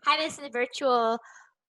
Hi, this is a virtual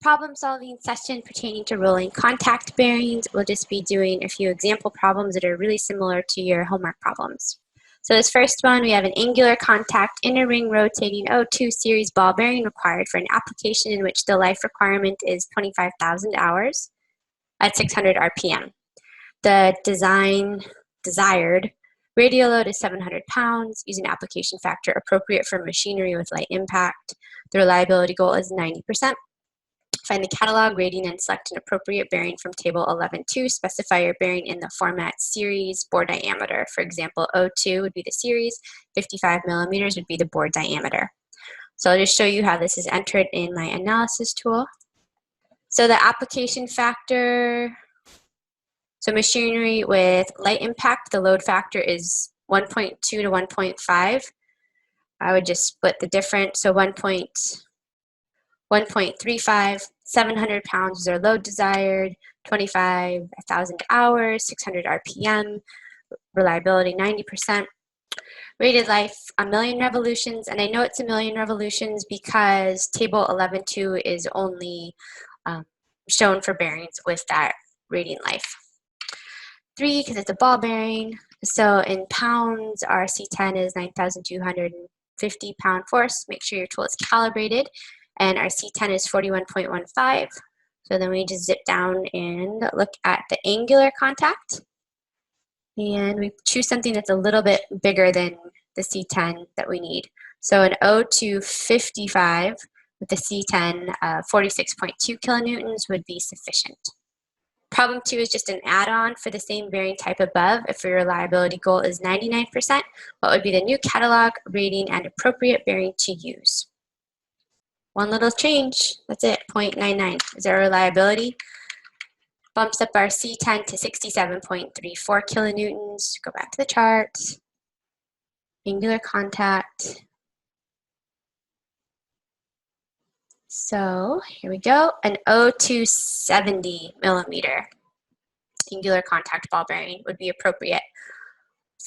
problem-solving session pertaining to rolling contact bearings. We'll just be doing a few example problems that are really similar to your homework problems. So this first one, we have an angular contact inner ring rotating O2 series ball bearing required for an application in which the life requirement is 25,000 hours at 600 RPM. The desired radial load is 700 pounds, using application factor appropriate for machinery with light impact. The reliability goal is 90%. Find the catalog, rating, and select an appropriate bearing from table 11.2. Specify your bearing in the format series, bore diameter. For example, O2 would be the series, 55 millimeters would be the bore diameter. So I'll just show you how this is entered in my analysis tool. So the application factor, so machinery with light impact, the load factor is 1.2 to 1.5. I would just split the difference, so 1.35, 700 pounds is our load desired, 25,000 hours, 600 RPM, reliability 90%, rated life a million revolutions, and I know it's a million revolutions because table 11.2 is only shown for bearings with that rating life. 3, because it's a ball bearing, so in pounds, our C10 is 9,250 pound force. Make sure your tool is calibrated. And our C10 is 41.15. So then we just zip down and look at the angular contact. And we choose something that's a little bit bigger than the C10 that we need. So an O2 55 with the C10 46.2 kilonewtons would be sufficient. Problem 2 is just an add-on for the same bearing type above. If your reliability goal is 99%, what would be the new catalog, rating, and appropriate bearing to use? One little change, that's it, 0.99 is our reliability. Bumps up our C10 to 67.34 kilonewtons. Go back to the chart. Angular contact. So here we go, an O2 70 millimeter angular contact ball bearing would be appropriate.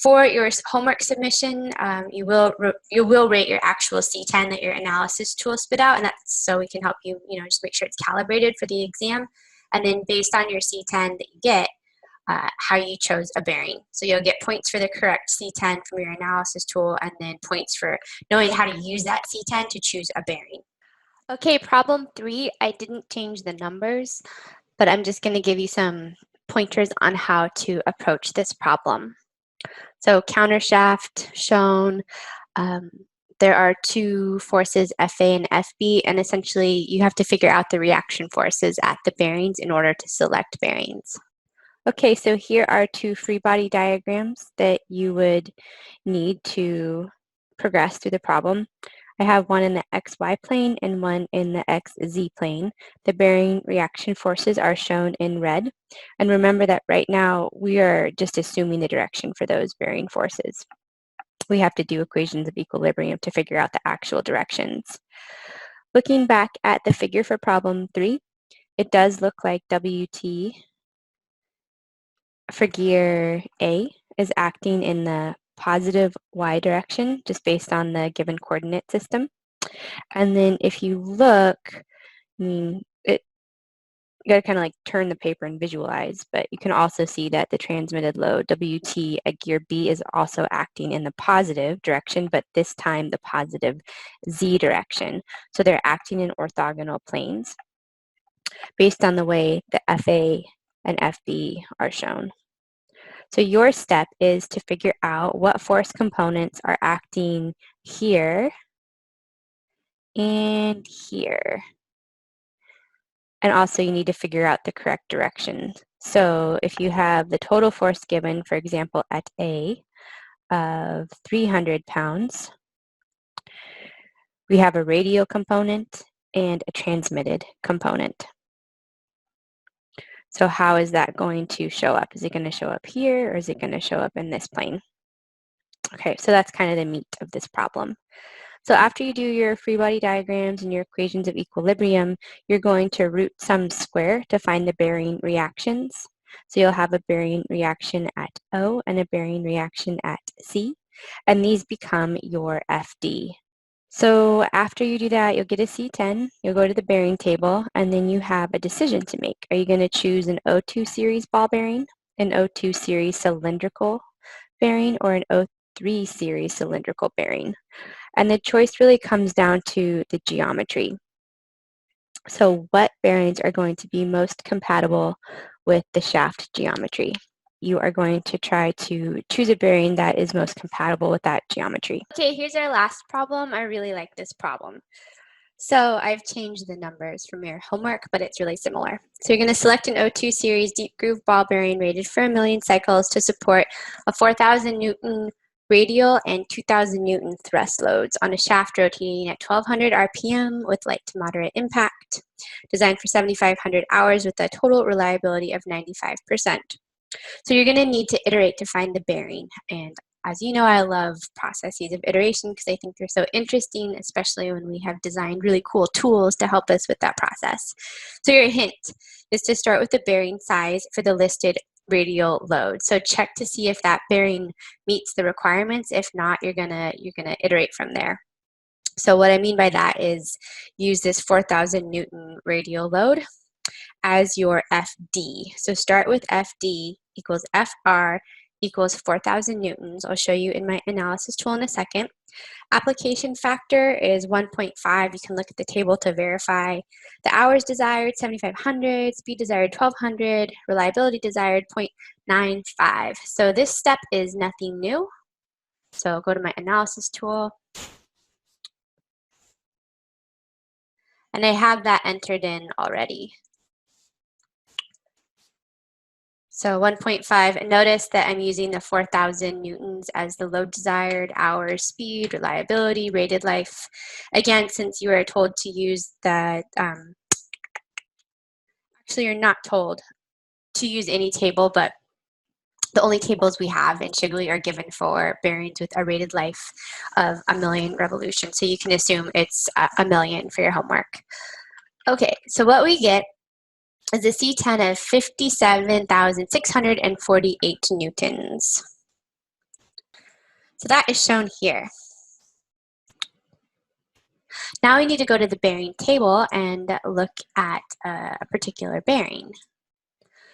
For your homework submission, you will rate your actual C10 that your analysis tool spit out, and that's so we can help you, just make sure it's calibrated for the exam. And then based on your C10 that you get, how you chose a bearing. So you'll get points for the correct C10 from your analysis tool, and then points for knowing how to use that C10 to choose a bearing. Okay, problem 3, I didn't change the numbers, but I'm just going to give you some pointers on how to approach this problem. So countershaft shown, there are two forces, FA and FB, and essentially you have to figure out the reaction forces at the bearings in order to select bearings. Okay, so here are two free body diagrams that you would need to progress through the problem. I have one in the XY plane and one in the XZ plane. The bearing reaction forces are shown in red. And remember that right now we are just assuming the direction for those bearing forces. We have to do equations of equilibrium to figure out the actual directions. Looking back at the figure for problem 3, it does look like WT for gear A is acting in the positive y direction just based on the given coordinate system. And then if you look, you got to kind of like turn the paper and visualize, but you can also see that the transmitted load WT at gear B is also acting in the positive direction, but this time the positive Z direction. So they're acting in orthogonal planes based on the way the FA and FB are shown. So your step is to figure out what force components are acting here and here. And also you need to figure out the correct direction. So if you have the total force given, for example, at A of 300 pounds, we have a radial component and a transmitted component. So how is that going to show up? Is it going to show up here, or is it going to show up in this plane? Okay, so that's kind of the meat of this problem. So after you do your free body diagrams and your equations of equilibrium, you're going to root some square to find the bearing reactions. So you'll have a bearing reaction at O and a bearing reaction at C, and these become your FD. So after you do that, you'll get a C10, you'll go to the bearing table, and then you have a decision to make. Are you going to choose an O2 series ball bearing, an O2 series cylindrical bearing, or an O3 series cylindrical bearing? And the choice really comes down to the geometry. So what bearings are going to be most compatible with the shaft geometry? You are going to try to choose a bearing that is most compatible with that geometry. Okay, here's our last problem. I really like this problem. So I've changed the numbers from your homework, but it's really similar. So you're going to select an O2 series deep groove ball bearing rated for 1,000,000 cycles to support a 4,000 Newton radial and 2,000 Newton thrust loads on a shaft rotating at 1,200 RPM with light to moderate impact, designed for 7,500 hours with a total reliability of 95%. So you're going to need to iterate to find the bearing. And as you know, I love processes of iteration because I think they're so interesting, especially when we have designed really cool tools to help us with that process. So your hint is to start with the bearing size for the listed radial load. So check to see if that bearing meets the requirements. If not, you're gonna iterate from there. So what I mean by that is use this 4,000 Newton radial load as your FD. So start with FD equals FR equals 4,000 newtons. I'll show you in my analysis tool in a second. Application factor is 1.5. You can look at the table to verify. The hours desired, 7,500. Speed desired, 1,200. Reliability desired, 0.95. So this step is nothing new. So I'll go to my analysis tool. And I have that entered in already. So 1.5, notice that I'm using the 4,000 newtons as the load desired, hours, speed, reliability, rated life. Again, since you are told to use the, actually you're not told to use any table, but the only tables we have in Shigley are given for bearings with a rated life of 1,000,000 revolutions. So you can assume it's 1,000,000 for your homework. Okay, so what we get is a C10 of 57,648 newtons. So that is shown here. Now we need to go to the bearing table and look at a particular bearing.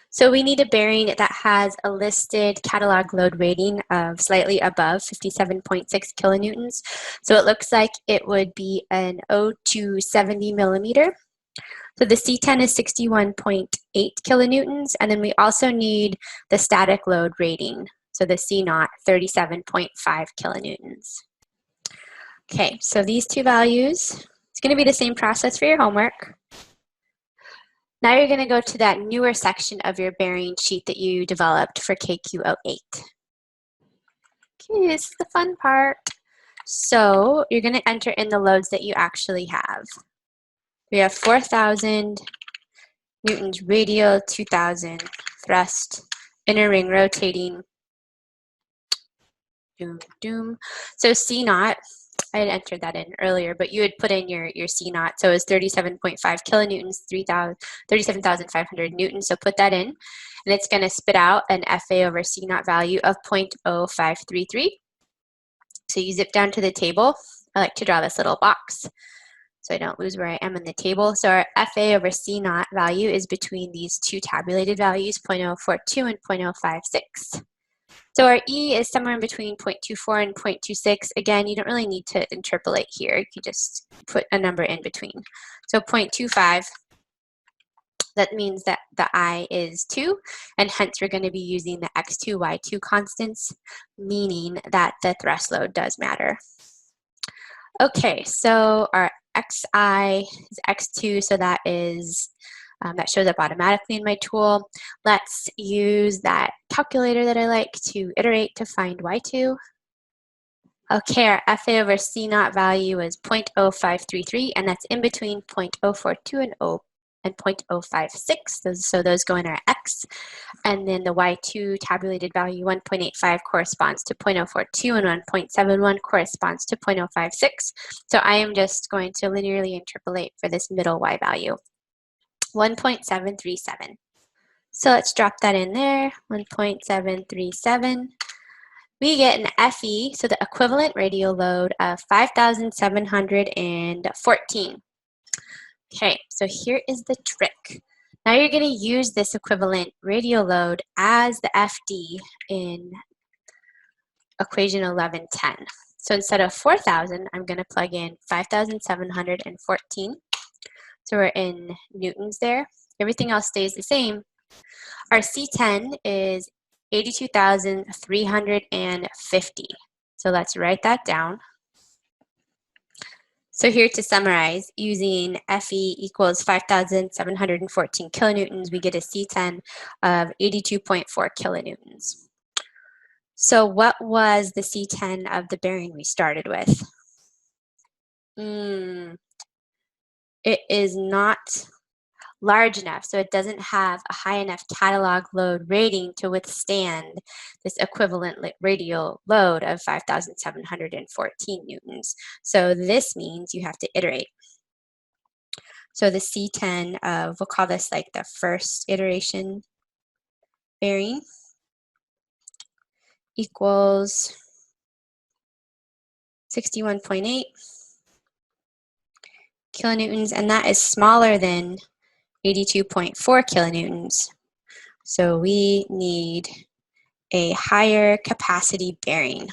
So we need a bearing that has a listed catalog load rating of slightly above 57.6 kilonewtons. So it looks like it would be an O2 70 millimeter. So the C10 is 61.8 kilonewtons, and then we also need the static load rating. So the C0, 37.5 kilonewtons. Okay, so these two values, it's going to be the same process for your homework. Now you're going to go to that newer section of your bearing sheet that you developed for KQ08. Okay, this is the fun part. So you're going to enter in the loads that you actually have. We have 4,000 newtons radial, 2,000 thrust, inner ring rotating, doom, doom. So C0, I had entered that in earlier, but you had put in your C0, so it was 37.5 kilonewtons, 37,500 newtons, so put that in, and it's going to spit out an FA over C0 value of 0.0533. So you zip down to the table. I like to draw this little box so I don't lose where I am in the table. So our FA over C0 value is between these two tabulated values, 0.042 and 0.056. So our E is somewhere in between 0.24 and 0.26. Again, you don't really need to interpolate here. You can just put a number in between. So 0.25, that means that the I is 2, and hence we're going to be using the X2, Y2 constants, meaning that the thrust load does matter. Okay, so our Xi is X2, so that is that shows up automatically in my tool. Let's use that calculator that I like to iterate to find Y2. Okay, our FA over C0 value is 0.0533, and that's in between 0.042 and 0.056. So those go in our X. And then the Y2 tabulated value 1.85 corresponds to 0.042 and 1.71 corresponds to 0.056. So I am just going to linearly interpolate for this middle Y value, 1.737. So let's drop that in there, 1.737. we get an FE, so the equivalent radial load of 5,714. Okay, so here is the trick. Now you're going to use this equivalent radial load as the FD in equation 1110. So instead of 4,000, I'm going to plug in 5,714. So we're in newtons there. Everything else stays the same. Our C10 is 82,350. So let's write that down. So here to summarize, using Fe equals 5,714 kilonewtons, we get a C10 of 82.4 kilonewtons. So what was the C10 of the bearing we started with? It is not large enough, so it doesn't have a high enough catalog load rating to withstand this equivalent radial load of 5,714 newtons. So this means you have to iterate. So the C10 of, we'll call this like the first iteration bearing, equals 61.8 kilonewtons, and that is smaller than 82.4 kilonewtons. So we need a higher capacity bearing.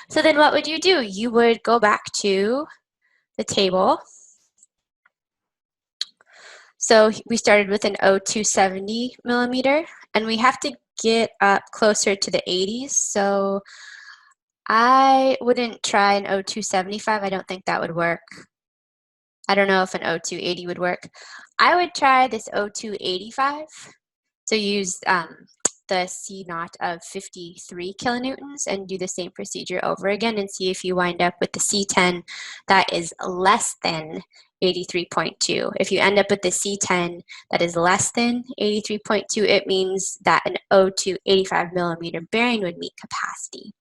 So then what would you do? You would go back to the table. So we started with an 0270 millimeter, and we have to get up closer to the 80s. So I wouldn't try an 0275. I don't think that would work. I don't know if an 0280 would work. I would try this 0285. So use the C naught of 53 kilonewtons and do the same procedure over again and see if you wind up with the C10 that is less than 83.2. If you end up with the C10 that is less than 83.2, it means that an 0285 millimeter bearing would meet capacity.